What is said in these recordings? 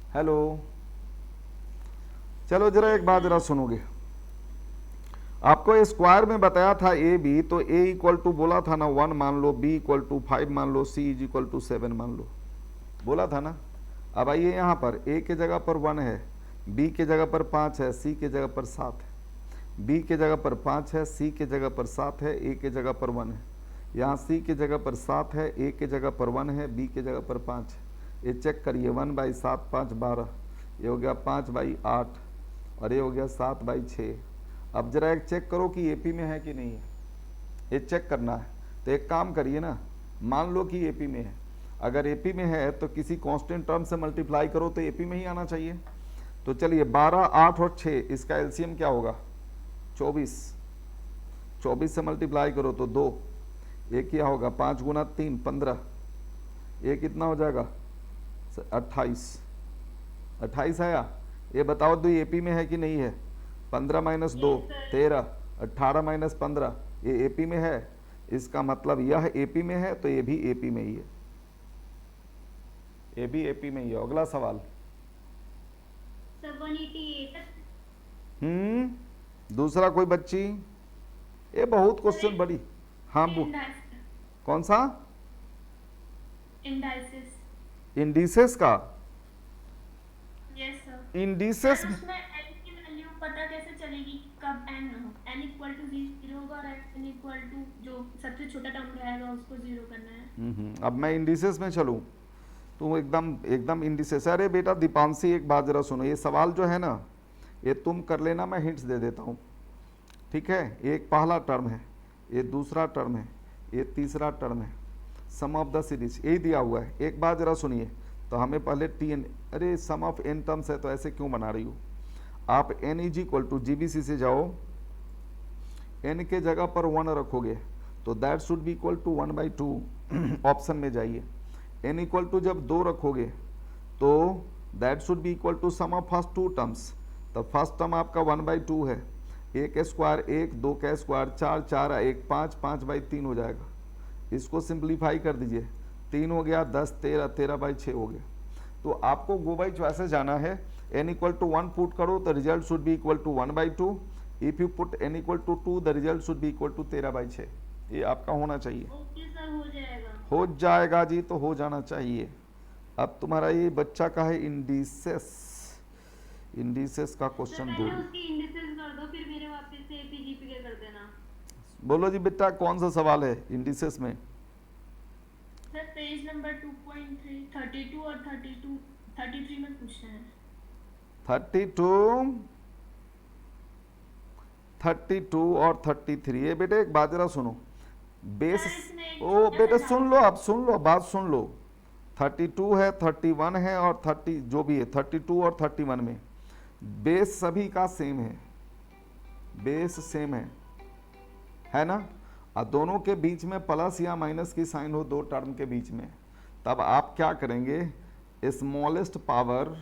Hello. चलो जरा एक बात जरा सुनोगे। आपको स्क्वायर में बताया था ए बी, तो ए इक्वल टू बोला था ना 1 मान लो, बी इक्वल टू 5 मान लो, सी इज इक्वल टू 7 मान लो, बोला था ना। अब आइए यहाँ पर ए के जगह पर 1 है, बी के जगह पर 5 है, सी के जगह पर 7 है। बी के जगह पर 5 है, सी के जगह पर 7 है, ए के जगह पर 1 है। यहाँ सी के जगह पर 7 है, ए के जगह पर 1 है, बी के जगह पर 5 है। ये चेक करिए, 1/7 5 12, ये हो गया 5/8, और ये हो गया 7/6। अब जरा एक चेक करो कि एपी में है कि नहीं है, ये चेक करना है। तो एक काम करिए ना, मान लो कि एपी में है। अगर एपी में है तो किसी कांस्टेंट टर्म से मल्टीप्लाई करो तो एपी में ही आना चाहिए। तो चलिए 12 8 और 6, इसका एलसीएम क्या होगा? 24। 24 से मल्टीप्लाई करो तो 2, ये क्या होगा? 5 गुना 3 15, ये कितना हो जाएगा? 28। 28 आया। ये बताओ तो एपी में है कि नहीं है? 15 माइनस 2 यस सर। 13, 18 माइनस 15, ये एपी में है। इसका मतलब यह एपी में है तो ये भी एपी में ही है, ये भी एपी में ही है। अगला सवाल। सर 188। दूसरा कोई बच्ची? ये बहुत सर क्वेश्चन बड़ी। हाँ वो कौन सा? इंडाइसिस। इंडिसेस का? Yes sir. इंडिसेस? सर उसमें एन की वैल्यू पता कैसे चलेगी कि कब एन हो? एन इक्वल टू 0 होगा और एन इक्वल टू जो सबसे छोटा टर्म रहेगा उसको 0 करना है। अब मैं इंडिसेस में चलूँ तो एकदम एकदम इंडिसेस। अरे बेटा दीपांशी, एक बात जरा सुनो, ये सवाल जो है ना, ये तुम कर लेना, मैं हिंट्स दे देता हूँ, ठीक है? एक पहला टर्म है, ये दूसरा टर्म है, ये तीसरा टर्म है, सम ऑफ द सीरीज यही दिया हुआ है। एक बात जरा सुनिए, तो हमें पहले टी एन, अरे सम ऑफ एन टर्म्स है तो ऐसे क्यों बना रही हो आप? N is equal to GBC से जाओ, एन के जगह पर 1 रखोगे तो that should be equal to 1/2। Option में जाइए, एन इक्वल टू जब 2 रखोगे तो that should be equal to sum of first 2 terms. तो फर्स्ट टर्म आपका 1/2 है, एक स्क्वायर 1, 2 का स्क्वायर 4, 4 1 5, 5/3 हो जाएगा। इसको सिंप्लीफाई कर दीजिए, 3 हो गया 10 13, 13/6 हो गया। तो आपको गो बाई चॉइसेस जाना है। एन इक्वल टू 1 पुट करो तो result should be equal to 1/2। If you put N equal to 2 the result should be equal to 13/6। ये आपका होना चाहिए। ओके सर, हो जाएगा। हो जाएगा जी, तो हो जाना चाहिए। अब तुम्हारा ये बच्चा का है इंडिसेस, इंडिसेस का सर क्वेश्चन पहले दूर। उसकी इंडिसेस कर दो, फिर मेरे वापस से एपीजीपी के कर देना। बोलो जी बेटा, कौन सा सवाल है इंडिसेस में? सर पेज नंबर 2.3 32 और 32 33 में पूछना है। 32, 32 और 33। ये बेटे एक बात जरा सुनो, बेस, सर इसमें एक ओ छोटा बेटा सा सुन डाउट लो, है। अब सुन लो, बात सुन लो। 32 है, 31 है और 30 जो भी है, 32 और 31 में बेस सभी का सेम है, बेस सेम है ना? और दोनों के बीच में प्लस या माइनस की साइन हो दो टर्म के बीच में, तब आप क्या करेंगे? Smallest power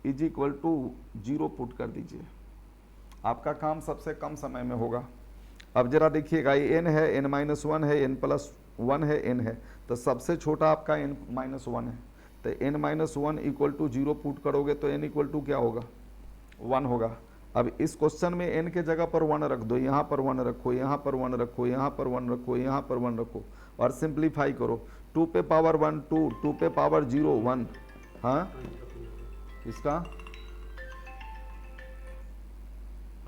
is equal to 0 put कर दीजिए, आपका काम सबसे कम समय में होगा। अब जरा देखिएगा, ये n है, n-1 है, n+1 है, n है, तो सबसे छोटा आपका n-1 है। तो n-1 इक्वल टू 0 पुट करोगे तो n इक्वल टू क्या होगा? 1 होगा। अब इस क्वेश्चन में n के जगह पर 1 रख दो, यहाँ पर 1 रखो, यहाँ पर 1 रखो, यहाँ पर 1 रखो, यहाँ पर 1 रखो, और सिंप्लीफाई करो। 2 पे पावर 1 2, 2 पे पावर 0 1। हाँ इसका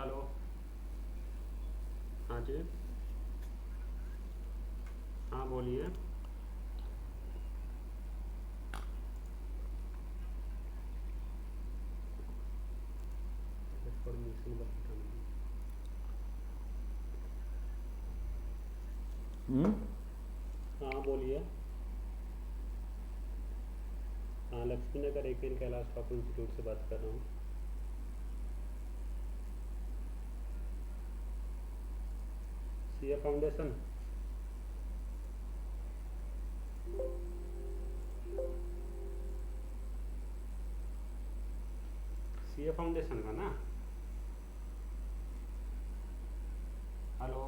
हेलो। हाँ जी। हाँ बोलिए। परमिशन बताना। हाँ बोलिए। हाँ लक्ष्मी नगर एक दिन कैलाश पापू इंस्टीट्यूट से बात कर रहा हूँ। CA foundation. सीए फाउंडेशन का ना? हेलो,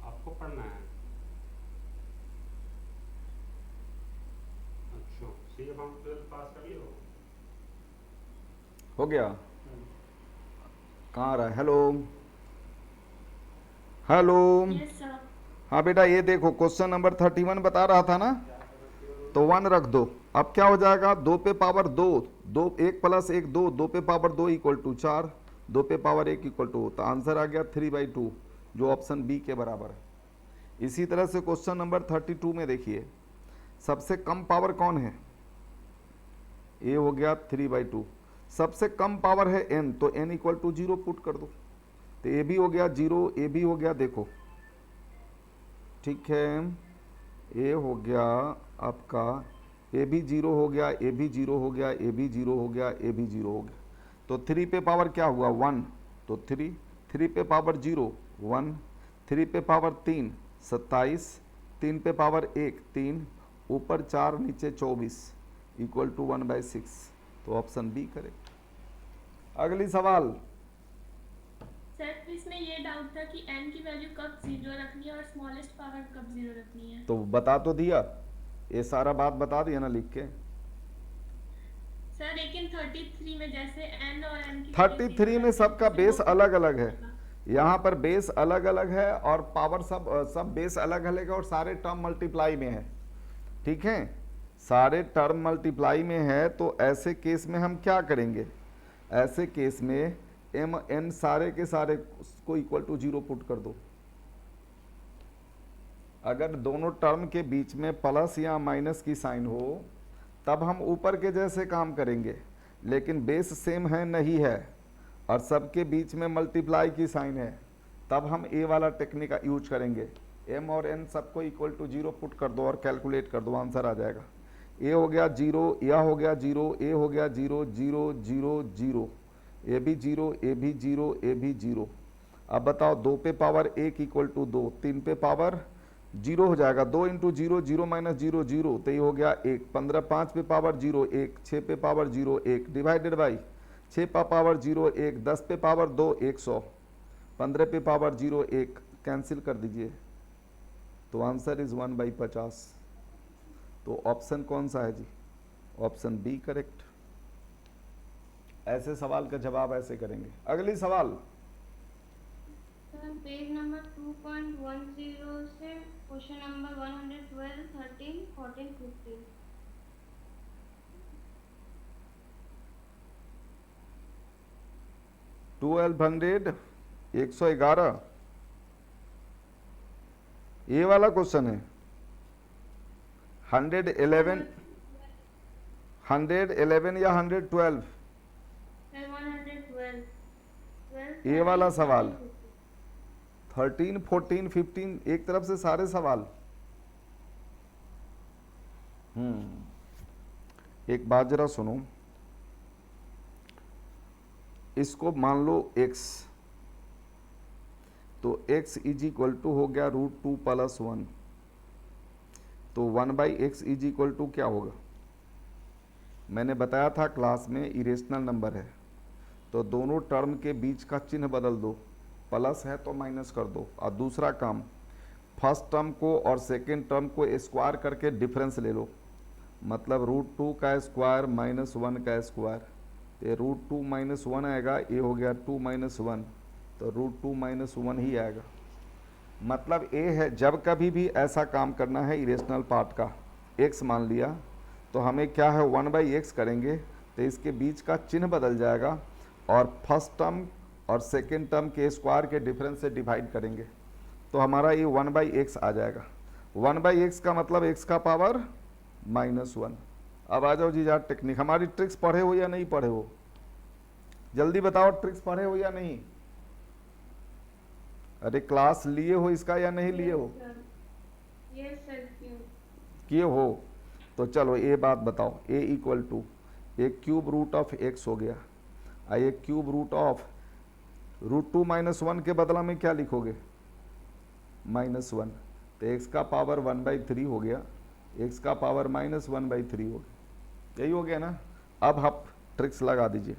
आपको पढ़ना है? अच्छा। सी अब हम 12 पास कर लिए हो गया? कहाँ आ रहा है? Hello hello. Yes sir. हाँ बेटा, ये देखो क्वेश्चन नंबर 31 बता रहा था ना, तो 1 रख दो। अब क्या हो जाएगा? 2 पे पावर 2, 2 1 प्लस 1 2, 2 पे पावर 2 इक्वल टू 4, 2 पे पावर 1 इक्वल टू, तो आंसर आ गया 3/2, जो ऑप्शन बी के बराबर है। इसी तरह से क्वेश्चन नंबर 32 में देखिए, सबसे कम पावर कौन है? ए हो गया 3/2। सबसे कम पावर है n, तो n इक्वल टू 0 पुट कर दो, तो ए भी हो गया 0, ए भी हो गया, देखो ठीक है, ए हो गया आपका, ए भी 0 हो गया, ए भी 0 हो गया, ए भी 0 हो गया, ए भी 0 हो गया, तो 3 पे पावर क्या हुआ? 1, तो 3, 3 पे पावर 0 1, 3 पे पावर 3 27, 3 पे पावर 1 3, ऊपर 4 नीचे 24 इक्वल टू 1/6, तो ऑप्शन बी करेक्ट। अगली सवाल। सर इसमें ये डाउट था कि n की वैल्यू कब 0 रखनी है और स्मॉलेस्ट पावर कब 0 रखनी है। तो बता तो दिया, ये सारा बात बता दिया ना लिख के। सर लेकिन 33 में जैसे n और n की 33 में सबका बेस अलग अलग है, यहाँ पर बेस अलग अलग है और पावर सब बेस अलग अलग है और सारे टर्म मल्टीप्लाई में है, ठीक है, सारे टर्म मल्टीप्लाई में है। तो ऐसे केस में हम क्या करेंगे? ऐसे केस में एम एन सारे के सारे को इक्वल टू 0 पुट कर दो। अगर दोनों टर्म के बीच में प्लस या माइनस की साइन हो तब हम ऊपर के जैसे काम करेंगे, लेकिन बेस सेम है नहीं है और सबके बीच में मल्टीप्लाई की साइन है, तब हम ए वाला टेक्निक यूज करेंगे। एम और एन सबको इक्वल टू 0 पुट कर दो और कैलकुलेट कर दो, आंसर आ जाएगा। ए हो गया 0, यह हो गया 0, ए हो गया 0 0 0 0, ए भी 0, ए भी 0, ए भी 0। अब बताओ 2 पे पावर 1 इक्वल टू 2, 3 पे पावर 0 हो जाएगा, 2 इंटू 0 0 माइनस 0 0, तो ये हो गया 1, 15 5 पे पावर 0 1, 6 पे पावर 0 1, डिवाइडेड बाई 6 पे पावर 0 1, 10 पे पावर 2 100, 15 पे पावर 0 1, कैंसिल कर दीजिए, तो आंसर इज 1/50। तो ऑप्शन कौन सा है जी? Option B correct. ऐसे सवाल का जवाब ऐसे करेंगे। अगली सवाल। सर पेज नंबर 2.10 से क्वेश्चन नंबर 112, 13, 14, 15। 1200 111 ये वाला क्वेश्चन है। 111 या 112 सर 112, ये वाला सवाल। 13 14 15 एक तरफ से सारे सवाल। एक बात जरा सुनो, इसको मान लो x, तो x इज इक्वल टू हो गया √2 + 1, तो 1/x इज इक्वल टू क्या होगा? मैंने बताया था क्लास में इरेशनल नंबर है तो दोनों टर्म के बीच का चिन्ह बदल दो, प्लस है तो माइनस कर दो। और दूसरा काम, फर्स्ट टर्म को और सेकेंड टर्म को स्क्वायर करके डिफरेंस ले लो, मतलब √2 का स्क्वायर माइनस 1 का स्क्वायर, तो ये √2 - 1 आएगा, ये हो गया 2 - 1, तो √2 - 1 ही आएगा। मतलब ए है, जब कभी भी ऐसा काम करना है इरेशनल पार्ट का, x मान लिया तो हमें क्या है 1/x करेंगे तो इसके बीच का चिन्ह बदल जाएगा और फर्स्ट टर्म और सेकेंड टर्म के स्क्वायर के डिफरेंस से डिवाइड करेंगे तो हमारा ये 1/x आ जाएगा। 1/x का मतलब x का पावर -1। अब आ जाओ जी यार टेक्निक, हमारी ट्रिक्स पढ़े हो या नहीं पढ़े हो? जल्दी बताओ, ट्रिक्स पढ़े हो या नहीं? अरे क्लास लिए हो इसका या नहीं लिए हो? यस सर, किए हो तो चलो ये बात बताओ, a equal to cube root of x हो गया, ये क्यूब रूट ऑफ √2 - 1 के बदला में क्या लिखोगे? -1, तो x का पावर 1/3 हो गया, x का पावर -1/3 हो गया, यही हो गया ना। अब आप ट्रिक्स लगा दीजिए।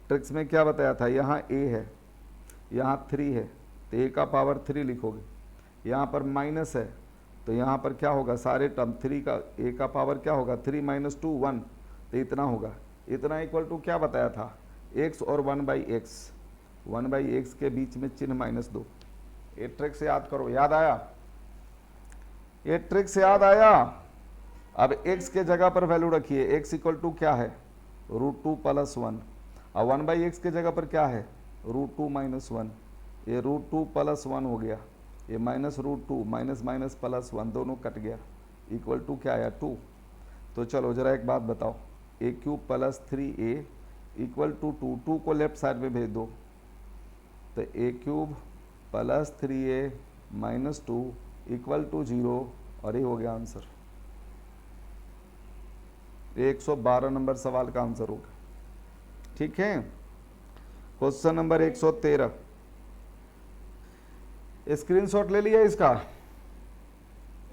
ट्रिक्स में क्या बताया था, यहाँ a है, यहाँ 3 है, तो a का पावर 3 लिखोगे, यहाँ पर माइनस है तो यहाँ पर क्या होगा, सारे टर्म 3 का a का पावर क्या होगा, 3 - 2 1, तो इतना होगा। इतना इक्वल टू क्या बताया था, x और 1/x, 1/x के बीच में चिन्ह -2। ये ट्रिक से याद करो, याद आया, ये ट्रिक से याद आया। अब x के जगह पर वैल्यू रखिए, x इक्वल टू क्या है, √2 + 1, और 1/x के जगह पर क्या है, √2 - 1, ये √2 + 1 हो गया, ये -√2 माइनस +1 दोनों कट गया, इक्वल टू क्या आया, 2। तो चलो जरा एक बात बताओ, a³ + 3a इक्वल टू 2, 2 को लेफ्ट साइड में भेज दो, तो a³ + 3a - 2 इक्वल टू 0, और ये हो गया आंसर। 112 नंबर सवाल का आंसर होगा। ठीक है, क्वेश्चन नंबर 113, स्क्रीनशॉट ले लिया इसका,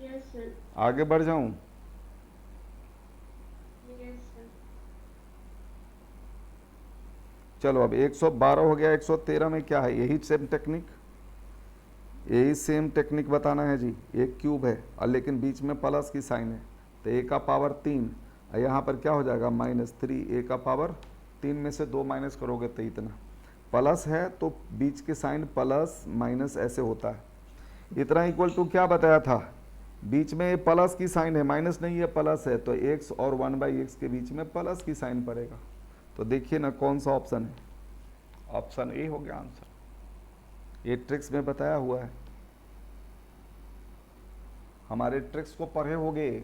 यस सर, आगे बढ़ जाऊं, यस सर। चलो अब 112 हो गया, 113 में क्या है, यही सेम टेक्निक, यही सेम टेक्निक बताना है जी। एक क्यूब है और लेकिन बीच में प्लस की साइन है, तो a का पावर 3, और यहाँ पर क्या हो जाएगा -3, a का पावर 3 में से 2 माइनस करोगे तो इतना, प्लस है तो बीच के साइन प्लस माइनस ऐसे होता है। इतना इक्वल टू क्या बताया था, बीच में प्लस की साइन है, माइनस नहीं है प्लस है, तो x और 1/x के बीच में प्लस की साइन पड़ेगा। तो देखिए ना कौन सा ऑप्शन है, ऑप्शन ए हो गया आंसर। ये ट्रिक्स में बताया हुआ है, हमारे ट्रिक्स को पढ़े होगे,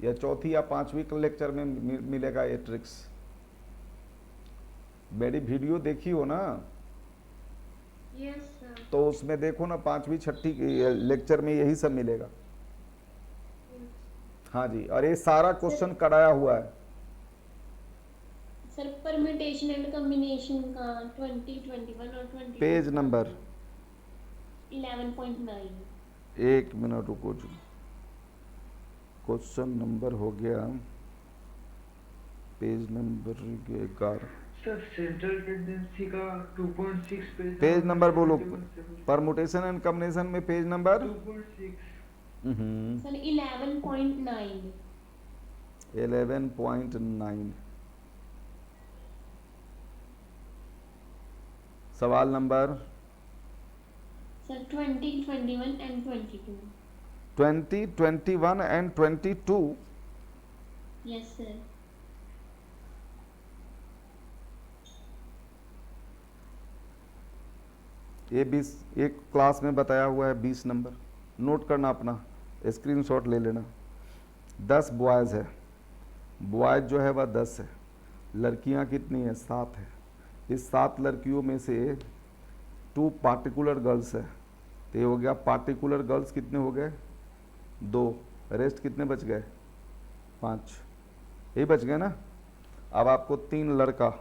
या चौथी या 5वीं लेक्चर में मिलेगा ये ट्रिक्स। मेरी वीडियो देखी हो ना, यस सर, तो उसमें देखो ना 5वीं 6ठी लेक्चर में यही सब मिलेगा। हाँ जी, और ये सारा क्वेश्चन कराया हुआ है। सर परम्यूटेशन एंड कॉम्बिनेशन का 20, 21 और 22 पेज नंबर 11.9। एक मिनट रुको जी, क्वेश्चन नंबर हो गया page number 11, sir central tendency का 2.6 पेज नंबर बोलो, परमुटेशन एंड कॉम्बिनेशन में पेज नंबर 2.6 सर 11.9। 11.9। सवाल number sir 20, 21 and 22। 20, 21 and 22। Yes sir. ये 20 एक क्लास में बताया हुआ है, 20 नंबर नोट करना, अपना स्क्रीनशॉट ले लेना। 10 बॉयज़ है, बॉयज़ जो है वह 10 है, लड़कियां कितनी है, 7 है। इस 7 लड़कियों में से 2 पार्टिकुलर गर्ल्स है, तो ये हो गया पार्टिकुलर गर्ल्स कितने हो गए, 2, रेस्ट कितने बच गए, 5, यही बच गए ना। अब आपको 3 लड़का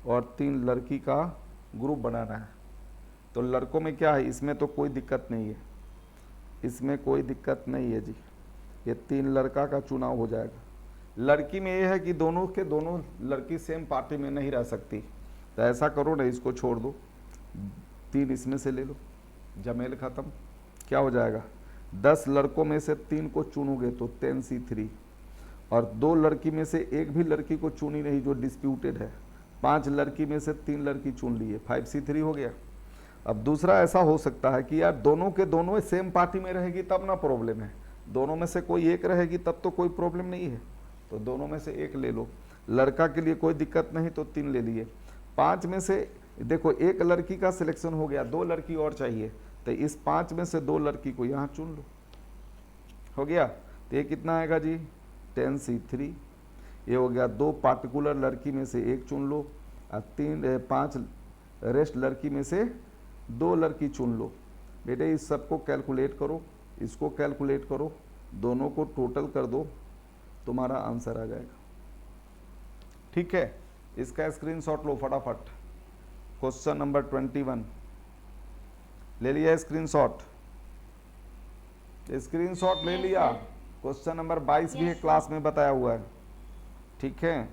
और 3 लड़की का ग्रुप बनाना है। तो लड़कों में क्या है, इसमें तो कोई दिक्कत नहीं है, इसमें कोई दिक्कत नहीं है जी, ये 3 लड़का का चुनाव हो जाएगा। लड़की में ये है कि दोनों के दोनों लड़की सेम पार्टी में नहीं रह सकती, तो ऐसा करो ना, इसको छोड़ दो, 3 इसमें से ले लो, जमेल ख़त्म। क्या हो जाएगा, 10 लड़कों में से 3 को चुनोगे तो 10C3, और 2 लड़की में से एक भी लड़की को चुनी नहीं जो डिस्प्यूटेड है, 5 लड़की में से 3 लड़की चुन लिए, 5C3 हो गया। अब दूसरा ऐसा हो सकता है कि यार दोनों के दोनों सेम पार्टी में रहेगी तब ना प्रॉब्लम है, दोनों में से कोई एक रहेगी तब तो कोई प्रॉब्लम नहीं है, तो दोनों में से एक ले लो। लड़का के लिए कोई दिक्कत नहीं तो 3 ले लिए। 5 में से देखो एक लड़की का सिलेक्शन हो गया, 2 लड़की और चाहिए, तो इस 5 में से 2 लड़की को यहाँ चुन लो, हो गया। तो ये कितना आएगा जी, 10C3। ये हो गया, 2 पार्टिकुलर लड़की में से एक चुन लो, और 5 रेस्ट लड़की में से 2 लड़की चुन लो। बेटे इस सबको कैलकुलेट करो, इसको कैलकुलेट करो, दोनों को टोटल कर दो, तुम्हारा आंसर आ जाएगा। ठीक है, इसका स्क्रीनशॉट लो फटाफट। क्वेश्चन नंबर 21 ले लिया स्क्रीनशॉट, स्क्रीनशॉट ले लिया। क्वेश्चन नंबर 22 भी है, क्लास में बताया हुआ है। ठीक है,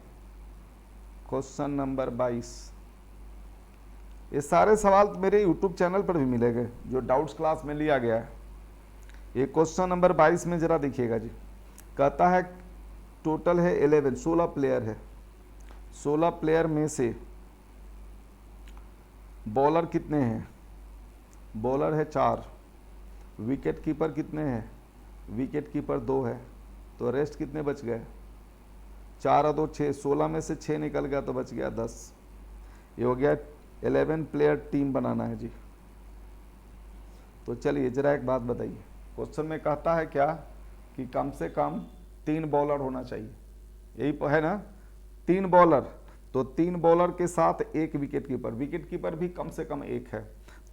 क्वेश्चन नंबर 22, ये सारे सवाल मेरे यूट्यूब चैनल पर भी मिलेंगे, जो डाउट्स क्लास में लिया गया है। ये क्वेश्चन नंबर 22 में जरा देखिएगा जी, कहता है टोटल है 11, 16 प्लेयर है, 16 प्लेयर में से बॉलर कितने हैं? बॉलर है 4, विकेट कीपर कितने हैं? विकेट कीपर 2 है, तो रेस्ट कितने बच गए? 4 और 2 6, 16 में से 6 निकल गया तो बच गया 10। ये हो गया 11 प्लेयर टीम बनाना है जी। तो चलिए जरा एक बात बताइए, क्वेश्चन में कहता है क्या कि कम से कम 3 बॉलर होना चाहिए, यही है ना, 3 बॉलर, तो 3 बॉलर के साथ 1 विकेट कीपर, विकेट कीपर भी कम से कम 1 है,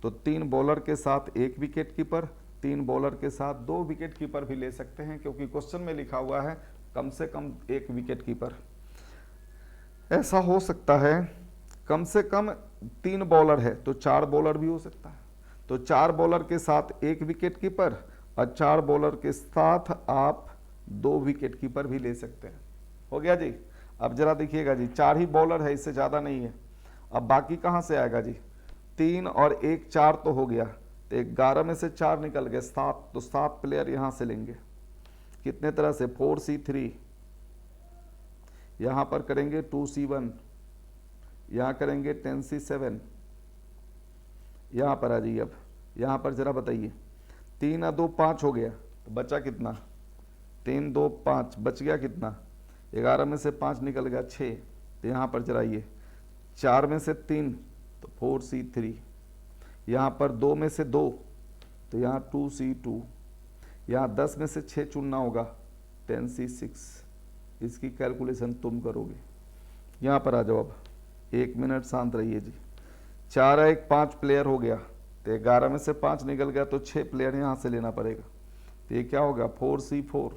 तो 3 बॉलर के साथ 1 विकेट कीपर, 3 बॉलर के साथ 2 विकेट कीपर भी ले सकते हैं, क्योंकि क्वेश्चन में लिखा हुआ है कम से कम 1 विकेट कीपर। ऐसा हो सकता है कम से कम 3 बॉलर है तो 4 बॉलर भी हो सकता है, तो 4 बॉलर के साथ 1 विकेट कीपर और 4 बॉलर के साथ आप 2 विकेट कीपर भी ले सकते हैं। हो गया जी। अब जरा देखिएगा जी, 4 ही बॉलर है, इससे ज़्यादा नहीं है। अब बाकी कहाँ से आएगा जी? 3 और 1 4 तो हो गया, तो 11 में से 4 निकल गए 7, तो 7 प्लेयर यहाँ से लेंगे। कितने तरह से? 4C3, यहाँ पर करेंगे 2C1, यहाँ करेंगे 10C7, यहाँ पर आ जाइए। अब यहाँ पर जरा बताइए, 3 और 2 5 हो गया, तो बचा कितना? 3 2 5, बच गया कितना? 11 में से 5 निकल गया 6, तो यहाँ पर जरा आइए, 4 में से 3 तो 4C3, यहाँ पर 2 में से 2 तो यहाँ 2C2, यहाँ 10 में से 6 चुनना होगा 10C6। इसकी कैलकुलेशन तुम करोगे। यहाँ पर आ जाओ, अब 1 मिनट शांत रहिए जी। 4 और 1 5 प्लेयर हो गया, तो 11 में से 5 निकल गया, तो 6 प्लेयर यहाँ से लेना पड़ेगा, तो ये क्या होगा? 4C4,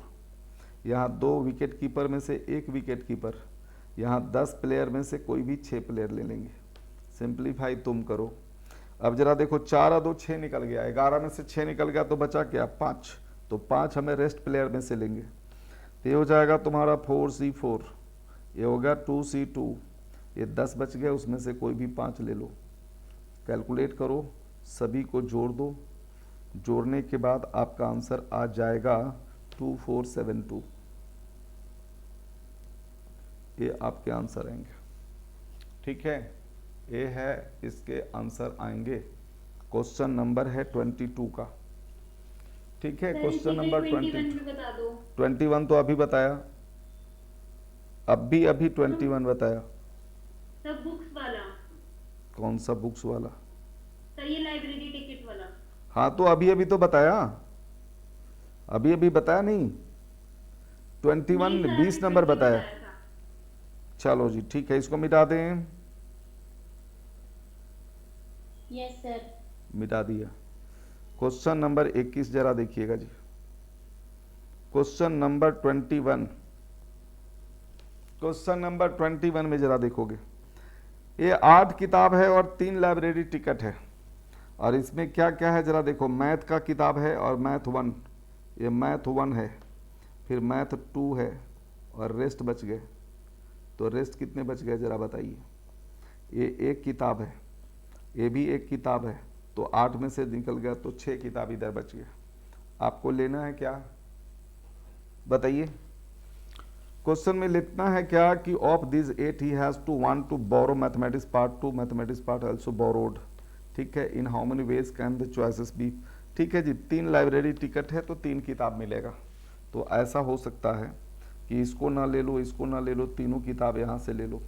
यहाँ 2 विकेट कीपर में से 1 विकेट कीपर, यहाँ 10 प्लेयर में से कोई भी 6 प्लेयर ले लेंगे। सिंप्लीफाई तुम करो। अब जरा देखो, 4 और 2 6 निकल गया, 11 में से 6 निकल गया तो बचा क्या? 5, तो 5 हमें रेस्ट प्लेयर में से लेंगे, तो ये हो जाएगा तुम्हारा 4C4, ये होगा 2C2, ये 10 बच गए, उसमें से कोई भी 5 ले लो। कैलकुलेट करो, सभी को जोड़ दो, जोड़ने के बाद आपका आंसर आ जाएगा 2472। ये आपके आंसर आएंगे, ठीक है, ये है इसके आंसर आएंगे। क्वेश्चन नंबर है 22 का, ठीक है। क्वेश्चन नंबर 21 तो अभी बताया, अभी 21 बताया। सब बुक्स वाला, कौन सा बुक्स वाला? सर ये लाइब्रेरी टिकट वाला। हाँ तो अभी तो बताया, अभी बताया नहीं, 21 20 नंबर बताया। चलो जी ठीक है, इसको मिटा दें। Yes sir. मिटा दिया। क्वेश्चन नंबर 21 जरा देखिएगा जी। क्वेश्चन नंबर 21, क्वेश्चन नंबर 21 में जरा देखोगे, ये 8 किताब है और 3 लाइब्रेरी टिकट है, और इसमें क्या क्या है जरा देखो। मैथ का किताब है और मैथ 1, ये मैथ 1 है, फिर मैथ 2 है, और रेस्ट बच गए, तो रेस्ट कितने बच गए जरा बताइए। ये 1 किताब है, ये भी 1 किताब है, तो 8 में से निकल गया, तो 6 किताब इधर बच गया। आपको लेना है क्या बताइए। क्वेश्चन में लिखना है क्या कि ऑफ दिस 8 ही has to want to borrow mathematics part 2, mathematics part also borrowed, ठीक है। In how many ways can the choices be, ठीक है जी। 3 लाइब्रेरी टिकट है तो 3 किताब मिलेगा, तो ऐसा हो सकता है कि इसको ना ले लो, इसको ना ले लो, तीनों किताब यहाँ से ले लो।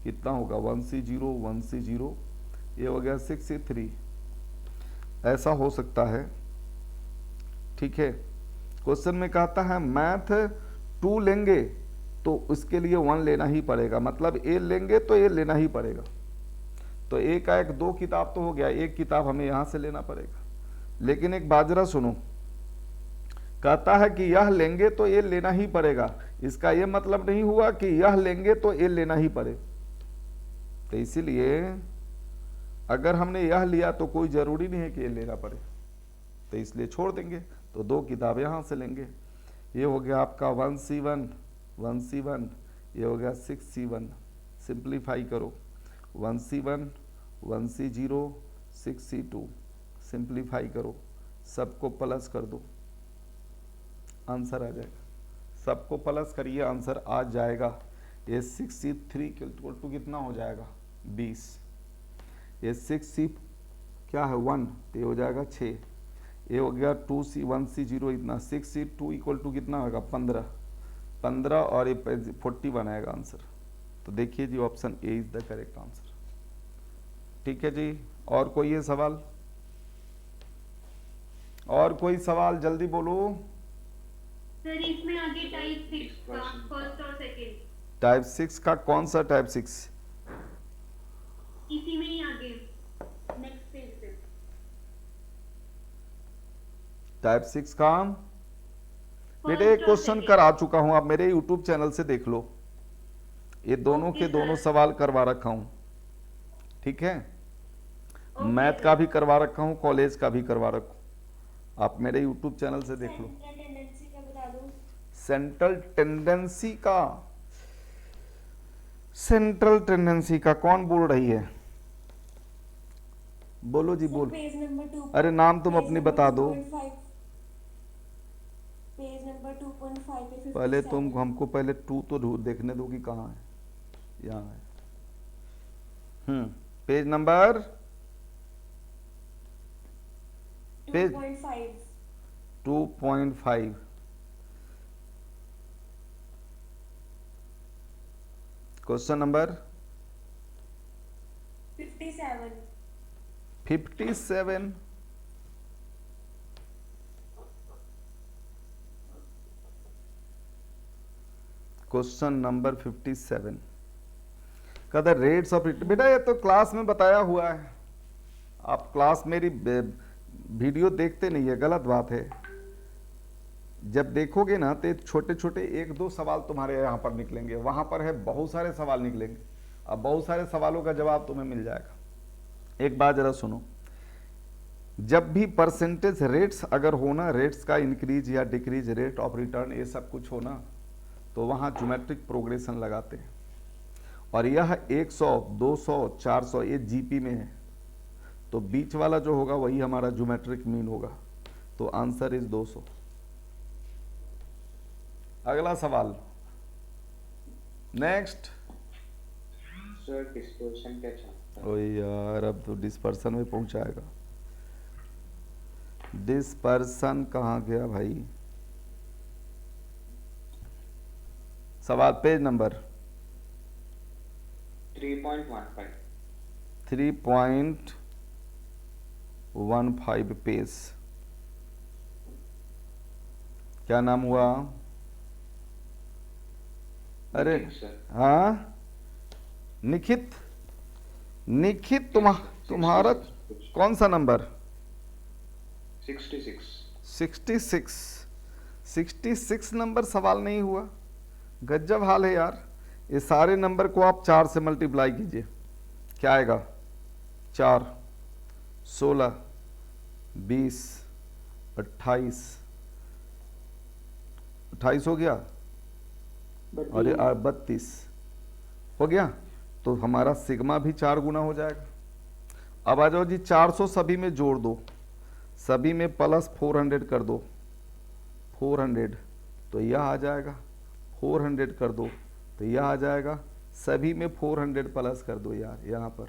कितना होगा? 1C0 1C0, ये हो गया 6C3, ऐसा हो सकता है, ठीक है। क्वेश्चन में कहता है मैथ 2 लेंगे तो उसके लिए 1 लेना ही पड़ेगा, मतलब ए लेंगे तो ए लेना ही पड़ेगा, तो ए का 2 किताब तो हो गया, 1 किताब हमें यहां से लेना पड़ेगा। लेकिन एक बाजरा सुनो, कहता है कि यह लेंगे तो ए लेना ही पड़ेगा, इसका यह मतलब नहीं हुआ कि यह लेंगे तो ए लेना ही पड़े, तो इसीलिए अगर हमने यह लिया तो कोई जरूरी नहीं है कि ये लेना पड़े, तो इसलिए छोड़ देंगे, तो 2 किताब यहां से लेंगे। ये हो गया आपका 1C1, ये हो गया 6C1, सिंप्लीफाई करो, 1C1 1C0 6C2, सिंप्लीफाई करो, सबको प्लस कर दो, आंसर आ जाएगा। सबको प्लस करिए, आंसर आ जाएगा। ये 63 इक्वल टू कितना हो जाएगा 20। ये 6C क्या है 1, तो ये हो जाएगा 6। ये हो गया 2C 1C 0 इतना। 6C2 इक्वल टू कितना होगा 15 और ये 40 बनाएगा आंसर। तो देखिए जी option A is the correct answer. ठीक है जी, और कोई ये सवाल? और कोई सवाल जल्दी बोलो। सर इसमें आगे टाइप 6 का फर्स्ट और सेकंड, टाइप 6 का कौन सा टाइप 6? इसी में ही आगे नेक्स्ट पेज पे। टाइप 6 का बेटे एक First और क्वेश्चन second। करा चुका हूं, आप मेरे यूट्यूब चैनल से देख लो। ये दोनों Okay, के दोनों sir। सवाल करवा रखा हूं। ठीक है, Okay, मैथ sir। का भी करवा रखा हूं, कॉलेज का भी करवा रखा हूं। आप मेरे यूट्यूब चैनल से देख लो। टेंडेंसी का बता दो। सेंट्रल टेंडेंसी का, सेंट्रल टेंडेंसी का कौन बोल रही है? बोलो जी बोल। Page number 2। अरे नाम तुम अपनी बता दो। पेज नंबर 2.5 पे पहले तुम हमको पहले 2 तो देखने दो कि कहाँ है। यहाँ है। Page number 2.5। 2.5। Question number 57। 57। Question number 57 का द रेट्स ऑफ रिटर्न। बेटा ये तो क्लास में बताया हुआ है, आप क्लास मेरी वीडियो देखते नहीं है, गलत बात है। जब देखोगे ना तो छोटे छोटे 1-2 सवाल तुम्हारे यहाँ पर निकलेंगे, वहाँ पर है बहुत सारे सवाल निकलेंगे। अब बहुत सारे सवालों का जवाब तुम्हें मिल जाएगा। एक बात जरा सुनो, जब भी परसेंटेज रेट्स अगर होना, रेट्स का इंक्रीज या डिक्रीज, रेट ऑफ रिटर्न, ये सब कुछ होना, तो वहाँ ज्योमेट्रिक प्रोग्रेशन लगाते हैं। और यह 100, 200, 400 ये जीपी में है, तो बीच वाला जो होगा वही हमारा ज्योमेट्रिक मीन होगा। तो आंसर इज 200। अगला सवाल, नेक्स्ट। सर डिस्पर्शन क्या चाहता है? ओ यार, अब तो डिस्पर्सन में पहुंचाएगा। डिस्पर्सन कहाँ गया भाई? सवाल पेज नंबर 3.15। 3.15 पेज। क्या नाम हुआ? अरे सर हाँ, निखित। निखित तुम्हारा कौन सा नंबर? 66। 66 नंबर सवाल नहीं हुआ। गजब हाल है यार। ये सारे नंबर को आप 4 से मल्टीप्लाई कीजिए, क्या आएगा? 4, 16, 20, 28 हो गया, और 32 हो गया। तो हमारा सिग्मा भी 4 गुना हो जाएगा। अब आ जाओ जी, 400 सभी में जोड़ दो, सभी में प्लस 400 कर दो, 400 तो यह आ जाएगा। 400 कर दो तो यह आ जाएगा। सभी में 400 प्लस कर दो यार यहाँ पर।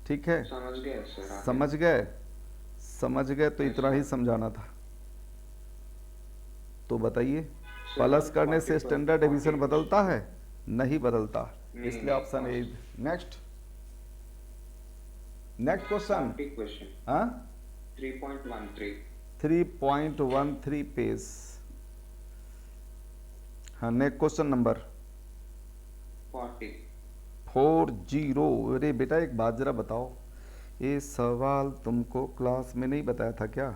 ठीक है, समझ गए सर आप? समझ गए? समझ गए तो इतना ही समझाना था। तो बताइए, प्लस करने से स्टैंडर्ड डिवीजन बदलता है? नहीं बदलता, नहीं, इसलिए नहीं। Option A. Next question. Question हाँ, 3.13। 3.13 पेज। हाँ, नेक्स्ट क्वेश्चन नंबर 40। अरे बेटा एक बात जरा बताओ, ये सवाल तुमको क्लास में नहीं बताया था क्या?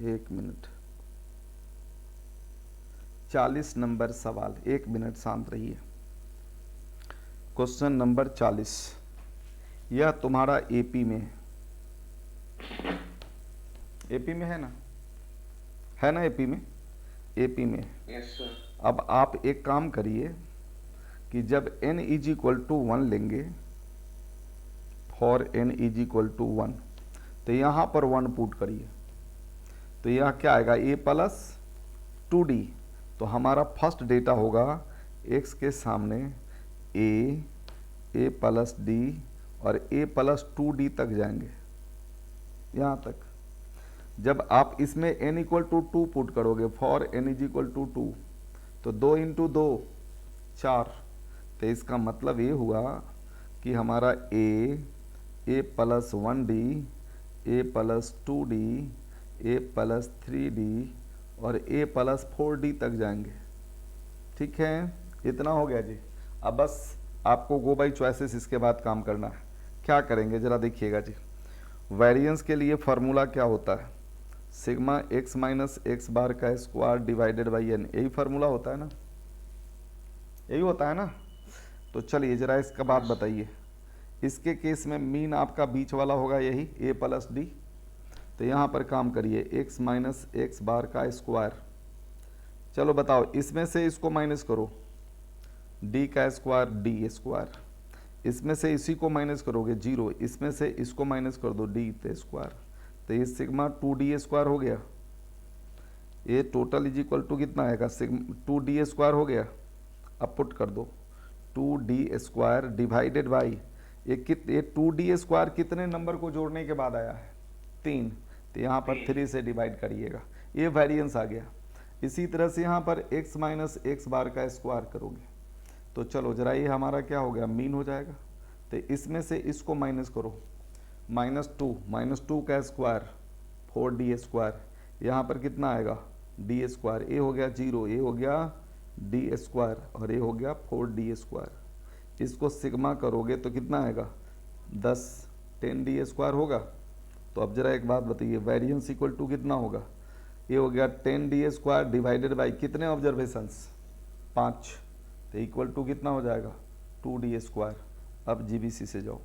एक मिनट, 40 नंबर सवाल। एक मिनट शांत रहिए। क्वेश्चन नंबर 40, यह तुम्हारा एपी में है। एपी में है ना? है ना एपी में? एपी में। Yes sir. अब आप एक काम करिए कि जब n = 1 लेंगे, फॉर n = 1, तो यहाँ पर 1 पुट करिए, तो यह क्या आएगा a प्लस 2d। तो हमारा फर्स्ट डेटा होगा x के सामने a प्लस d और a प्लस 2d तक जाएंगे यहाँ तक। जब आप इसमें n इक्वल टू 2 पुट करोगे, for n is equal to 2, तो 2 इंटू 2 4। तो इसका मतलब ये हुआ कि हमारा a plus 1d, a plus 2d, a plus 3d और a प्लस 4d तक जाएंगे। ठीक है, इतना हो गया जी। अब बस आपको गो बाई चॉइसेस इसके बाद काम करना है। क्या करेंगे ज़रा देखिएगा जी। वेरिएंस के लिए फार्मूला क्या होता है? सिग्मा x माइनस एक्स बार का स्क्वायर डिवाइडेड बाई n, यही फार्मूला होता है ना, यही होता है ना। तो चलिए ज़रा इसका बात बताइए। इसके केस में मीन आपका बीच वाला होगा यही a प्लस डी। तो यहाँ पर काम करिए x माइनस एक्स बार का स्क्वायर। चलो बताओ, इसमें से इसको माइनस करो, d का स्क्वायर d स्क्वायर। इसमें से इसी को माइनस करोगे 0, इसमें से इसको माइनस कर दो d स्क्वायर। तो ये सिग्मा 2d स्क्वायर हो गया। ये टोटल इज इक्वल टू कितना आएगा? सिग्मा 2d स्क्वायर हो गया। अब पुट कर दो 2d स्क्वायर डिवाइडेड बाई ये 2d स्क्वायर कितने नंबर को जोड़ने के बाद आया है? 3। तो यहाँ पर 3 से डिवाइड करिएगा, ये वेरिएंस आ गया। इसी तरह से यहाँ पर x माइनस एक्स बार का स्क्वायर करोगे तो चलो जरा ये हमारा क्या हो गया? मीन हो जाएगा। तो इसमें से इसको माइनस करो, -2 का स्क्वायर 4d स्क्वायर। यहाँ पर कितना आएगा? d square. ए हो गया 0, ये हो गया d स्क्वायर और ये हो गया 4d स्क्वायर। इसको सिग्मा करोगे तो कितना आएगा? 10d स्क्वायर होगा। तो अब जरा एक बात बताइए, वेरिएंस इक्वल टू कितना होगा? ये हो गया 10d स्क्वायर डिवाइडेड बाई कितने ऑब्जर्वेशंस? 5। तो इक्वल टू कितना हो जाएगा? 2d square. अब जीबीसी से जाओ,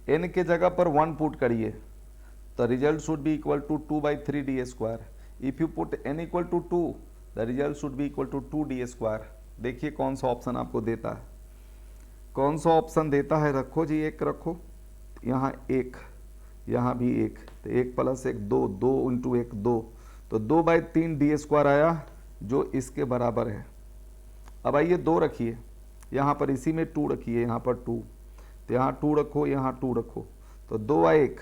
n के जगह पर 1 पुट करिए तो result should be equal to 2/3d square. If you put n equal to 2 the result should be equal to 2d square. देखिए कौन सा ऑप्शन आपको देता है, कौन सा ऑप्शन देता है। रखो जी, एक रखो, यहाँ 1, यहाँ भी 1। तो 1 प्लस 1 2, 2 इंटू 1 2, तो 2/3d स्क्वायर आया जो इसके बराबर है। अब आइए 2 रखिए, यहाँ पर इसी में 2 रखिए, यहाँ पर 2, तो यहाँ 2 रखो, यहाँ 2 रखो, तो 2/1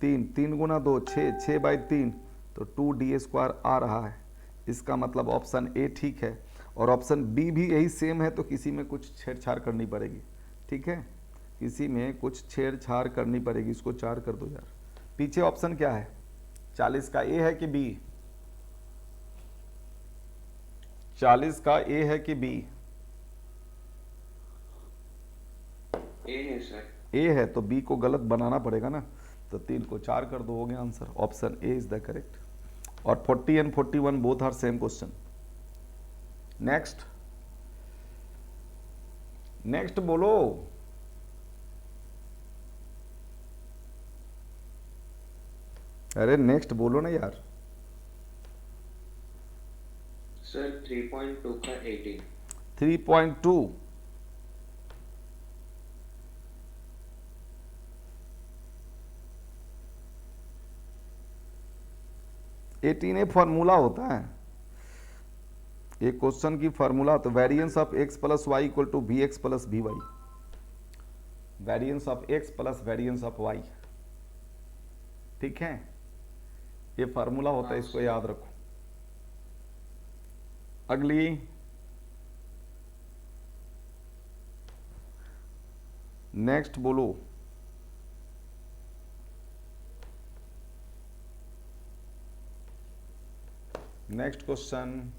3, 3 गुना 2 6, 6/3, तो 2d स्क्वायर आ रहा है। इसका मतलब ऑप्शन ए ठीक है और ऑप्शन बी भी यही सेम है। तो किसी में कुछ छेड़छाड़ करनी पड़ेगी, ठीक है, किसी में कुछ छेड़छाड़ करनी पड़ेगी। इसको 4 कर दो यार। पीछे ऑप्शन क्या है? 40 का ए है कि बी? 40 का ए है कि बी? ए है सर। ए है तो बी को गलत बनाना पड़ेगा ना। तो 3 को 4 कर दो, हो गया answer. Option A is the correct. और 40 and 41 both are same question. Next बोलो। अरे नेक्स्ट बोलो ना यार। सर 3.2 का 18। 3.2 18 एक फार्मूला होता है, एक क्वेश्चन की फार्मूला। तो variance of x plus Y equal to V X plus V Y. Variance of x plus variance of y, ठीक है, ये फार्मूला होता है, इसको याद रखो। अगली नेक्स्ट बोलो। Next question.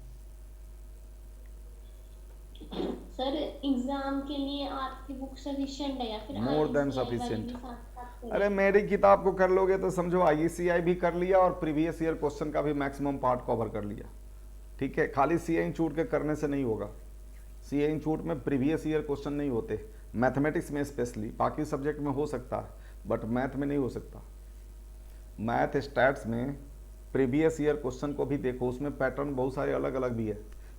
सर एग्जाम के लिए आपकी बुक सफिशिएंट है या फिर मोर देन ICI वाली सफिशिएंट। भी साथ करें? अरे मेरी किताब को कर लोगे तो समझो ICI भी कर लिया और प्रीवियस ईयर क्वेश्चन का भी मैक्सिमम पार्ट कवर कर लिया, ठीक है। खाली CA इंस्टीट्यूट के करने से नहीं होगा। CA इंस्टीट्यूट में प्रीवियस ईयर क्वेश्चन नहीं होते, मैथमेटिक्स में स्पेशली। बाकी सब्जेक्ट में हो सकता है बट मैथ में नहीं हो सकता। मैथ स्टैट्स में प्रीवियस ईयर क्वेश्चन को भी देखो, उसमें पैटर्न बहुत सारे अलग अलग भी है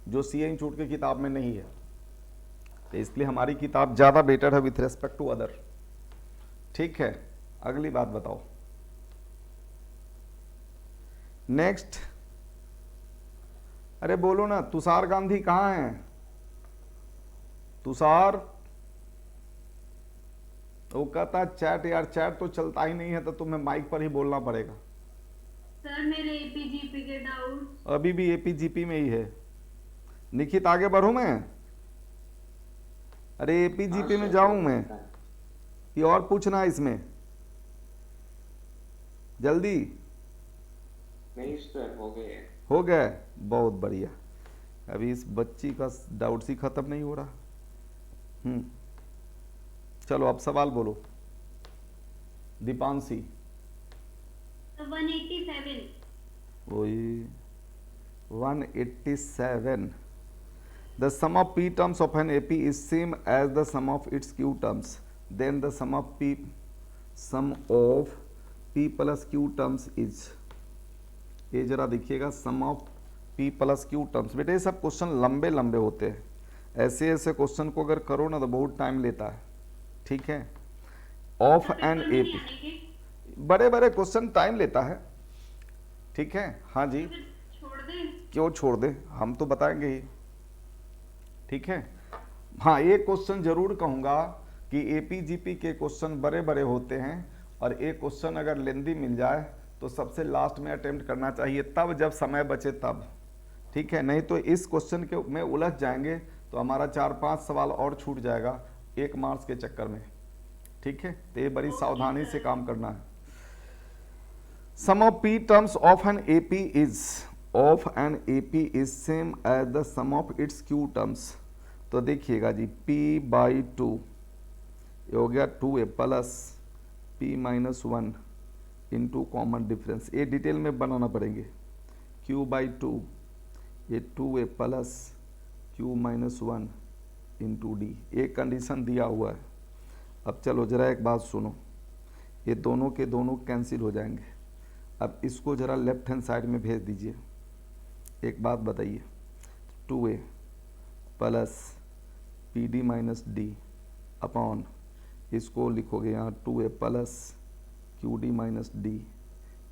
जो CA इंस्टीट्यूट की किताब में नहीं है। तो इसलिए हमारी किताब ज़्यादा बेटर है विथ रेस्पेक्ट टू अदर, ठीक है। अगली बात बताओ। नेक्स्ट, अरे बोलो ना, तुषार गांधी कहाँ हैं? तुषार, वो कहता है चैट, यार चैट तो चलता ही नहीं है, तो तुम्हें माइक पर ही बोलना पड़ेगा। सर मेरे एपीजीपी के डाउट अभी भी एपीजीपी में ही है। निखित आगे बढ़ूं मैं? अरे एपीजीपी में जाऊं मैं? ये और पूछना है इसमें, जल्दी नहीं सर, हो गए। हो गए, बहुत बढ़िया। अभी इस बच्ची का डाउट ही खत्म नहीं हो रहा। चलो अब सवाल बोलो दीपांशी। 187 वही 187। The sum of p terms of an AP is same as the sum of its q terms. Then the sum of p plus q terms is, ये जरा देखिएगा, sum of p plus q terms. बेटे ये सब question लंबे लंबे होते हैं, ऐसे ऐसे क्वेश्चन को अगर करो ना तो बहुत टाइम लेता है। ठीक है, ऑफ एन AP, बड़े बड़े क्वेश्चन टाइम लेता है। ठीक है, हाँ जी, छोड़ दें। क्यों छोड़ दे, हम तो बताएंगे ही। ठीक है, हाँ एक क्वेश्चन जरूर कहूंगा कि एपीजीपी के क्वेश्चन बड़े बड़े होते हैं, और एक क्वेश्चन अगर लेंदी मिल जाए तो सबसे लास्ट में अटेम्प्ट करना चाहिए, तब जब समय बचे तब। ठीक है, नहीं तो इस क्वेश्चन के में उलझ जाएंगे तो हमारा 4-5 सवाल और छूट जाएगा 1 मार्क्स के चक्कर में। ठीक है, तो ये बड़ी सावधानी से काम करना है। Sum of p terms of an AP is same as the sum of its q terms. तो देखिएगा जी, p/2 ये हो गया 2a plus p-1 into common difference, ये डिटेल में बनाना पड़ेंगे। q/2 ये 2a plus q-1 into d, एक कंडीशन दिया हुआ है। अब चलो जरा एक बात सुनो, ये दोनों के दोनों कैंसिल हो जाएंगे। अब इसको जरा लेफ्ट हैंड साइड में भेज दीजिए। एक बात बताइए, 2a प्लस PD-d अपॉन, इसको लिखोगे यहाँ 2a plus QD-d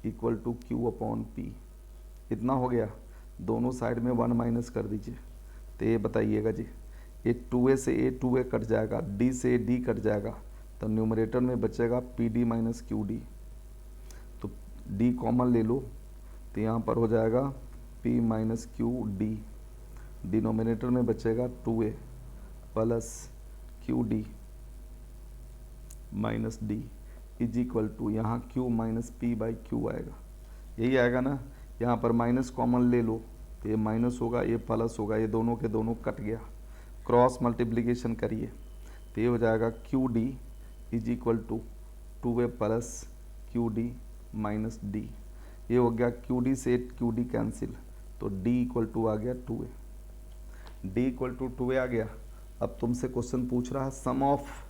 equal to Q/P। इतना हो गया, दोनों साइड में 1 माइनस कर दीजिए। तो ये बताइएगा जी, ये 2a से ये 2a कट जाएगा, d से d कट जाएगा, तो न्यूमरेटर में बचेगा PD-QD। तो d कॉमन ले लो, तो यहाँ पर हो जाएगा P-QD, डिनोमिनेटर में बचेगा 2a plus QD minus d is equal to, यहाँ q माइनस p/q आएगा, यही आएगा ना। यहाँ पर माइनस कॉमन ले लो, तो ये माइनस होगा, ये प्लस होगा, ये दोनों के दोनों कट गया। क्रॉस मल्टीप्लिकेशन करिए, तो ये हो जाएगा QD is equal to 2a plus QD minus d। ये हो गया QD से QD कैंसिल, तो d इक्वल टू आ गया 2a, d equal to 2a आ गया। अब तुमसे क्वेश्चन पूछ रहा है सम ऑफ,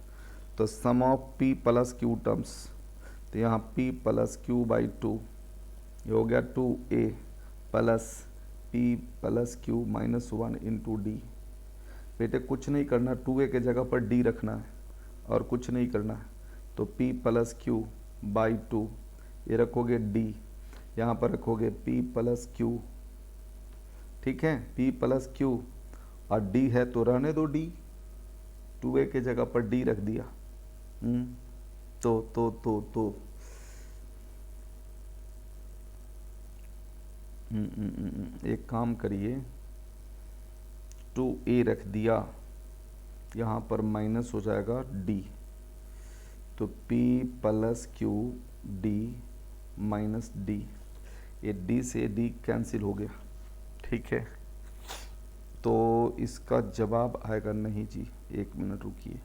तो sum of p plus q terms, तो यहाँ p प्लस q/2 ये हो गया 2a plus p plus q-1 into d। बेटे कुछ नहीं करना, 2a के जगह पर d रखना है और कुछ नहीं करना है। तो p प्लस q/2 ये रखोगे d, यहाँ पर रखोगे p प्लस q। ठीक है, p प्लस q और d है तो रहने दो d, 2a के जगह पर d रख दिया। तो एक काम करिए, 2a रख दिया, यहाँ पर माइनस हो जाएगा d, तो p plus q d minus d, ये d से d कैंसिल हो गया। ठीक है, तो इसका जवाब आएगा नहीं जी, 1 मिनट रुकिए।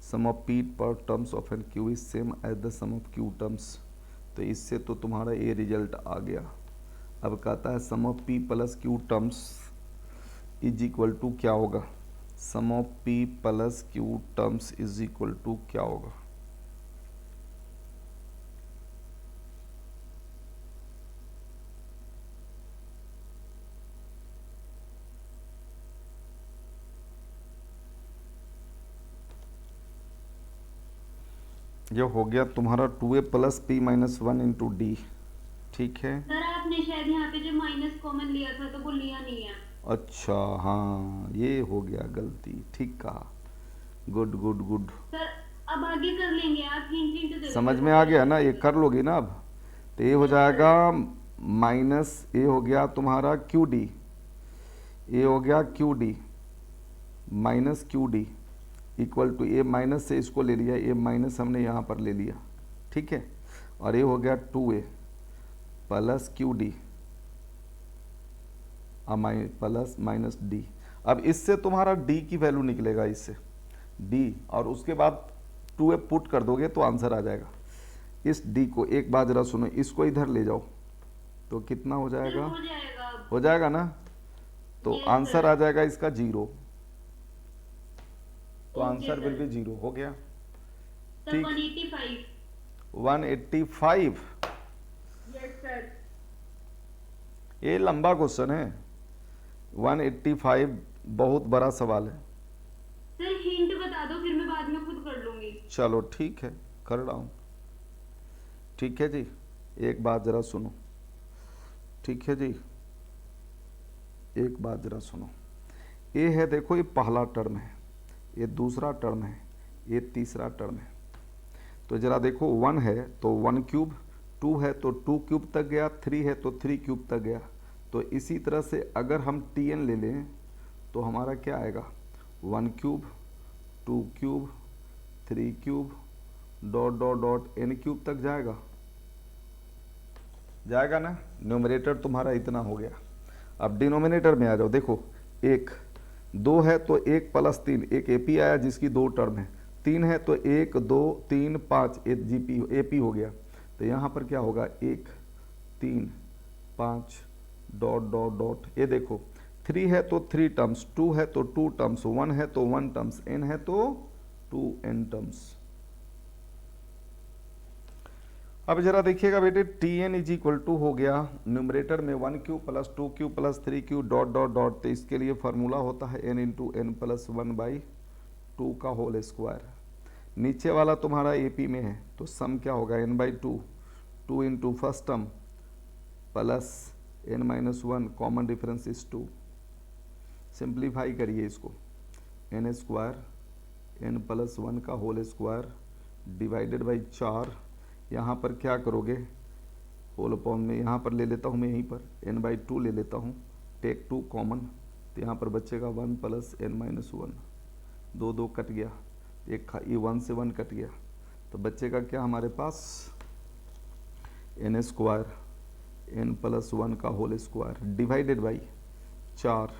सम ऑफ p पर terms of an q is same as the sum of q terms, तो इससे तो तुम्हारा ये रिजल्ट आ गया। अब कहता है sum of p plus q terms is equal to क्या होगा, sum of p plus q terms is equal to क्या होगा। ये हो गया तुम्हारा 2a plus p-1 into d। ठीक है, सर आपने शायद यहाँ पे जो माइनस कॉमन लिया था तो वो लिया नहीं है। अच्छा, हाँ ये हो गया गलती, ठीक कहा, गुड गुड गुड। सर अब आगे कर लेंगे, आप हिंट हिंट दे दो। समझ में आ गया ना, ये कर लोगी ना अब। तो ये हो जाएगा माइनस, ये हो गया तुम्हारा क्यू डी, ये हो गया Q D minus Q D equal to, ये माइनस से इसको ले लिया, ये माइनस हमने यहाँ पर ले लिया, ठीक है। और ये हो गया 2a plus Q D plus minus D. अब इससे तुम्हारा d की वैल्यू निकलेगा, इससे d, और उसके बाद 2a पुट कर दोगे तो आंसर आ जाएगा। इस d को एक बार जरा सुनो, इसको इधर ले जाओ तो कितना हो जाएगा, हो जाएगा अब। हो जाएगा ना। तो Yes, आंसर sir. आ जाएगा इसका 0, तो Okay, answer will sir. Be 0 हो गया। सर ठीक। 185। 185, यस सर। ये लंबा क्वेश्चन है। 185 बहुत बड़ा सवाल है। सर हिंट बता दो, फिर मैं बाद में खुद कर लूंगी। चलो ठीक है, कर रहा हूँ। ठीक है जी, एक बात जरा सुनो, ठीक है जी, एक बात जरा सुनो। ये है, देखो ये पहला टर्म है, ये दूसरा टर्म है, ये तीसरा टर्म है। तो जरा देखो 1 है तो 1 क्यूब, 2 है तो 2 क्यूब तक गया, 3 है तो 3 क्यूब तक गया। तो इसी तरह से अगर हम tn ले लें तो हमारा क्या आएगा, 1 cube, 2 cube, 3 cube, dot dot dot n cube तक जाएगा, जाएगा ना। न्यूमरेटर तुम्हारा इतना हो गया। अब डिनोमिनेटर में आ जाओ, देखो 1, 2 है तो 1 प्लस 3, एक एपी आया जिसकी 2 टर्म है, 3 है तो 1 2 3 5, एक जीपी एपी हो गया। तो यहाँ पर क्या होगा, 1 3 5 डॉट डॉट डॉट। ये देखो 3 है तो 3 टर्म्स, 2 है तो 2 टर्म्स, 1 है तो 1 टर्म्स, n है तो 2n टर्म्स। अब जरा देखिएगा बेटे, tn इज इक्वल टू हो गया न्यूमरेटर में 1 Q plus 2 Q plus 3 Q dot dot dot. तो इसके लिए फार्मूला होता है n इंटू एन प्लस 1/2 का होल स्क्वायर। नीचे वाला तुम्हारा एपी में है तो सम क्या होगा, n/2, 2 into first term plus n-1, common difference is 2। Simplify करिए इसको, n स्क्वायर n प्लस 1 का होल स्क्वायर डिवाइडेड बाई 4। यहाँ पर क्या करोगे, होल अपॉन में यहाँ पर ले लेता हूँ मैं, यहीं पर n/2 ले लेता हूँ, टेक 2 कॉमन, तो यहाँ पर बचेगा 1 प्लस n-1, 2 2 कट गया, एक ये 1 से 1 कट गया, तो बचेगा क्या हमारे पास, n स्क्वायर n प्लस 1 का whole square divided by 4,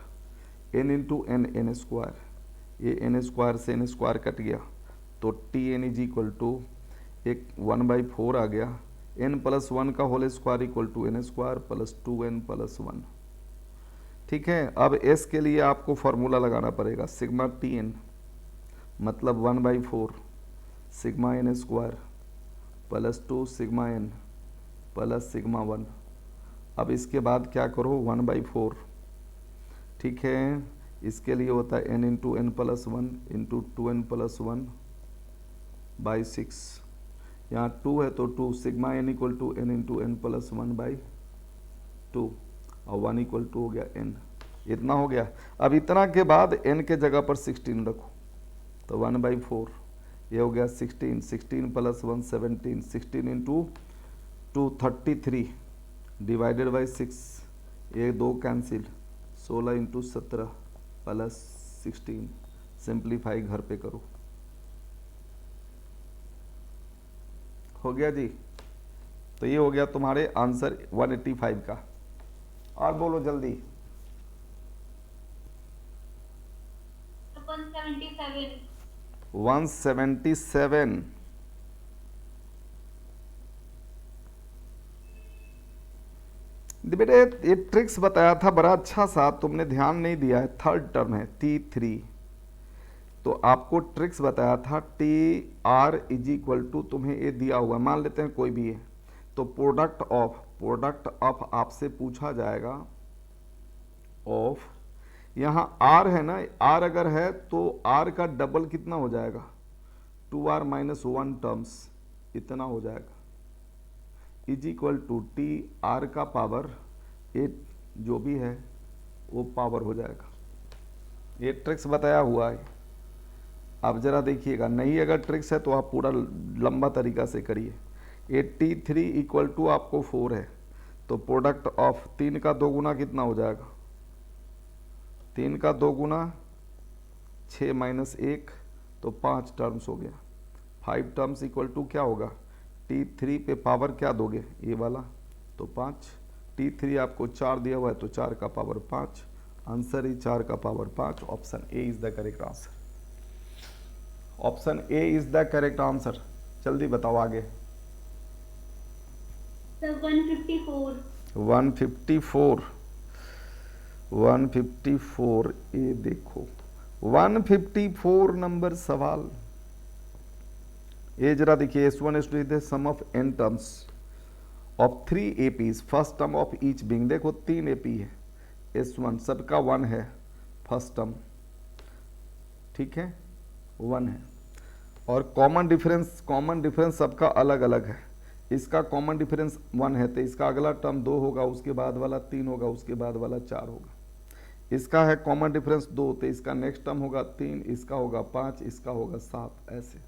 n into n square, ये n स्क्वायर से n स्क्वायर कट गया, तो tn इज इक्वल टू एक 1/4 आ गया, n प्लस 1 का whole square equal to n square plus 2n plus 1। ठीक है। अब s के लिए आपको फॉर्मूला लगाना पड़ेगा, सिग्मा tn मतलब 1/4 sigma n square plus 2 sigma n plus sigma 1। अब इसके बाद क्या करो, 1/4, ठीक है, इसके लिए होता है n into N plus 1 into 2n plus 1/6। यहाँ 2 है तो 2 sigma n equal to n into N plus 1/2 और 1 इक्वल टू हो गया n। इतना हो गया। अब इतना के बाद n के जगह पर 16 रखो, तो 1/4 ये हो गया 16, 16 प्लस 1 17, 16 इंटू 2 33 डिवाइडेड बाई 6, ये 2 कैंसिल, 16 इंटू 17 प्लस 16। सिंप्लीफाई घर पे करो, हो गया जी। तो ये हो गया तुम्हारे आंसर 185 का। और बोलो जल्दी। 177। 177। बेटे ये ट्रिक्स बताया था बड़ा अच्छा सा, तुमने ध्यान नहीं दिया है। थर्ड टर्म है T3, तो आपको ट्रिक्स बताया था TR इज इक्वल टू, तुम्हें ये दिया हुआ, मान लेते हैं कोई भी है, तो प्रोडक्ट ऑफ आपसे पूछा जाएगा ऑफ, यहाँ R है ना, R अगर है तो R का डबल कितना हो जाएगा, 2R - 1 टर्म्स, इतना हो जाएगा। Is equal to T R का पावर 8 जो भी है वो पावर हो जाएगा। ये ट्रिक्स बताया हुआ है, आप जरा देखिएगा, नहीं अगर ट्रिक्स है तो आप पूरा लंबा तरीका से करिए। 83 इक्वल टू आपको 4 है, तो प्रोडक्ट ऑफ 3 का 2 गुना कितना हो जाएगा, 3 का 2 गुना 6 माइनस 1 तो 5 टर्म्स हो गया। 5 टर्म्स इक्वल टू क्या होगा, T3 पे पावर क्या दोगे, ये वाला, तो 5। T3 आपको 4 दिया हुआ है तो 4 का पावर 5, आंसर ही 4 का power 5। Option A is the correct answer. Option A is the correct answer. जल्दी बताओ आगे। सर 154 154 ये देखो 154 नंबर सवाल। ये जरा देखिए, S1 S2 is the sum of n terms of 3 APs, first term of each being. देखो 3 AP है, S1 सबका 1 है, फर्स्ट टर्म, ठीक है 1 है, और कॉमन डिफरेंस सबका अलग अलग है। इसका कॉमन डिफरेंस 1 है तो इसका अगला टर्म 2 होगा, उसके बाद वाला 3 होगा, उसके बाद वाला 4 होगा। इसका है कॉमन डिफरेंस 2 तो इसका नेक्स्ट टर्म होगा 3, इसका होगा 5, इसका होगा 7, ऐसे।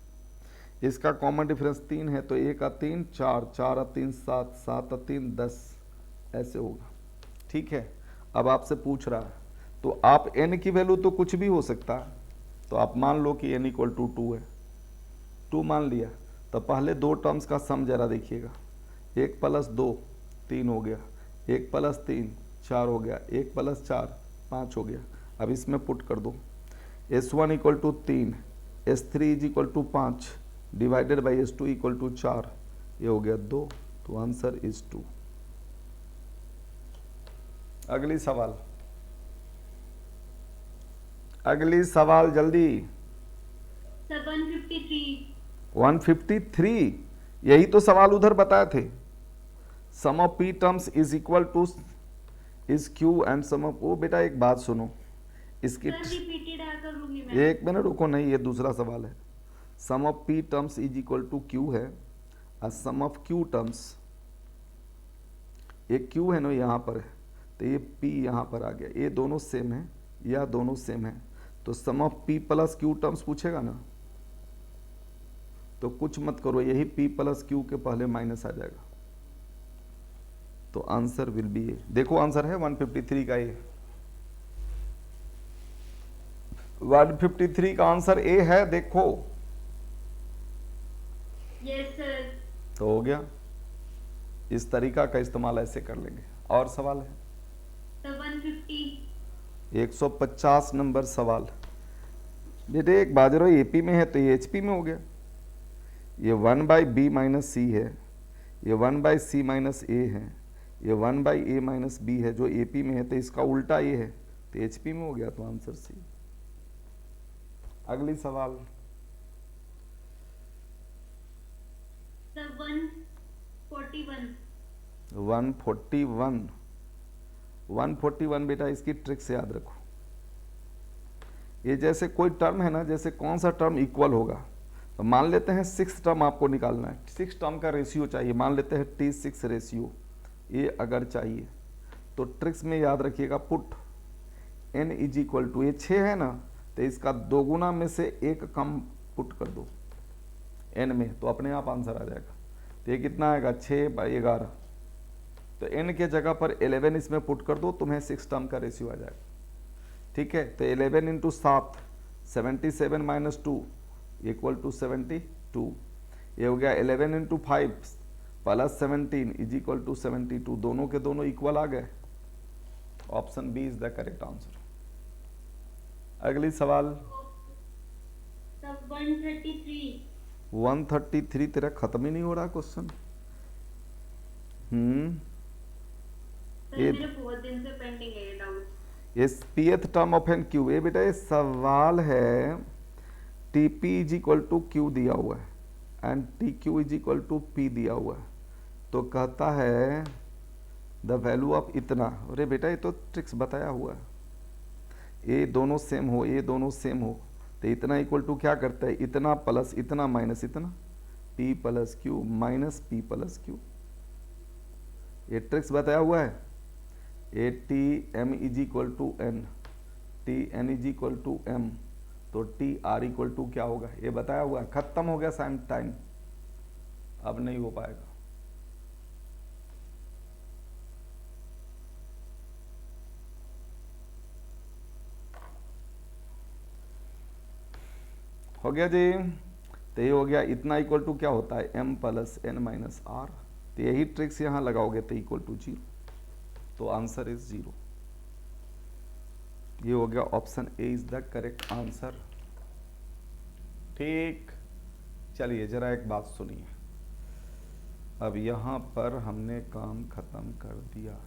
इसका कॉमन डिफरेंस 3 है तो 1 का 3 4, 4 का 3 7, 7 का 3 10, ऐसे होगा, ठीक है। अब आपसे पूछ रहा है तो आप n की वैल्यू तो कुछ भी हो सकता है, तो आप मान लो कि n इक्वल टू 2 है, 2 मान लिया तो पहले 2 टर्म्स का सम जरा देखिएगा, 1 प्लस 2 3 हो गया, 1 प्लस 3 4 हो गया, 1 प्लस 4 5 हो गया। अब इसमें पुट कर दो, S1 equal to 3, S3 is equal to 5 divided by S2 equal to 4, ये हो गया 2, तो आंसर इज 2। अगली सवाल जल्दी। सर 153, यही तो सवाल उधर बताए थे। Sum of p terms is equal to is q and sum of, ओ बेटा एक बात सुनो, इसकी रिपीटेड आकर लूंगी मैं। एक मिनट रुको, नहीं ये दूसरा सवाल है। Sum of p terms is equal to q है, और सम ऑफ q टर्म्स, ये q है ना यहाँ पर है तो ये p यहाँ पर आ गया, ये दोनों सेम है, या दोनों सेम है, तो sum of p plus q terms पूछेगा ना, तो कुछ मत करो, यही p प्लस q के पहले माइनस आ जाएगा, तो आंसर विल बी ए। देखो आंसर है 153 का, ये 153 का आंसर ए है, देखो यस सर। तो हो गया। इस तरीका का इस्तेमाल ऐसे कर लेंगे। और सवाल है सर 150 150 नंबर सवाल। बेटे एक बाजरो एपी में है तो ये एचपी में हो गया, ये 1 बाई बी माइनस सी है, ये 1 बाई सी माइनस ए है, ये 1 बाई ए माइनस बी है, जो एपी में है तो इसका उल्टा ये है तो एचपी में हो गया, तो आंसर सी। अगली सवाल सर 141 141 बेटा इसकी ट्रिक से याद रखो। ये जैसे कोई टर्म है ना, जैसे कौन सा टर्म इक्वल होगा, तो मान लेते हैं 6 टर्म आपको निकालना है, 6 टर्म का रेशियो चाहिए, मान लेते हैं T6 रेशियो, ये अगर चाहिए तो ट्रिक्स में याद रखिएगा, put n is equal to, ये 6 है ना तो इसका 2 गुना में से 1 कम पुट कर दो n में, तो अपने आप आंसर आ जाएगा। तो ये कितना आएगा 6 बाई 11, तो n के जगह पर 11 इसमें पुट कर दो, तुम्हें 6 टर्म का रेशियो आ जाएगा, ठीक है। तो 11 इंटू 7 77 माइनस 2 इक्वल टू 72, ये हो गया 11 into 5 plus 17 is equal to 72, दोनों के दोनों इक्वल आ गए। Option B is the correct answer. अगली सवाल सर 133 तेरा खत्म ही नहीं हो रहा क्वेश्चन। सर मेरे बहुत दिन से पेंडिंग है ये डाउट। ये pth term of N Q, ये बेटा ये सवाल है, TP is equal to Q दिया हुआ है and TQ is equal to P दिया हुआ है, तो कहता है द वैल्यू ऑफ इतना। अरे बेटा ये तो ट्रिक्स बताया हुआ है, ये दोनों सेम हो, ये दोनों सेम हो, तो इतना इक्वल टू क्या करता है, इतना प्लस इतना माइनस इतना, P plus Q minus P plus Q, ये ट्रिक्स बताया हुआ है। A T M is equal to N, T N is equal to M, तो टी आर इक्वल टू क्या होगा, ये बताया हुआ है। खत्म हो गया साइम टाइम, अब नहीं हो पाएगा। हो गया जी, तो ये हो गया। इतना इक्वल टू क्या होता है, m plus N minus R. तो यही ट्रिक्स यहाँ लगाओगे तो इक्वल टू 0, तो आंसर इज 0। ये हो गया option A is the correct answer. ठीक, चलिए जरा एक बात सुनिए। अब यहाँ पर हमने काम खत्म कर दिया।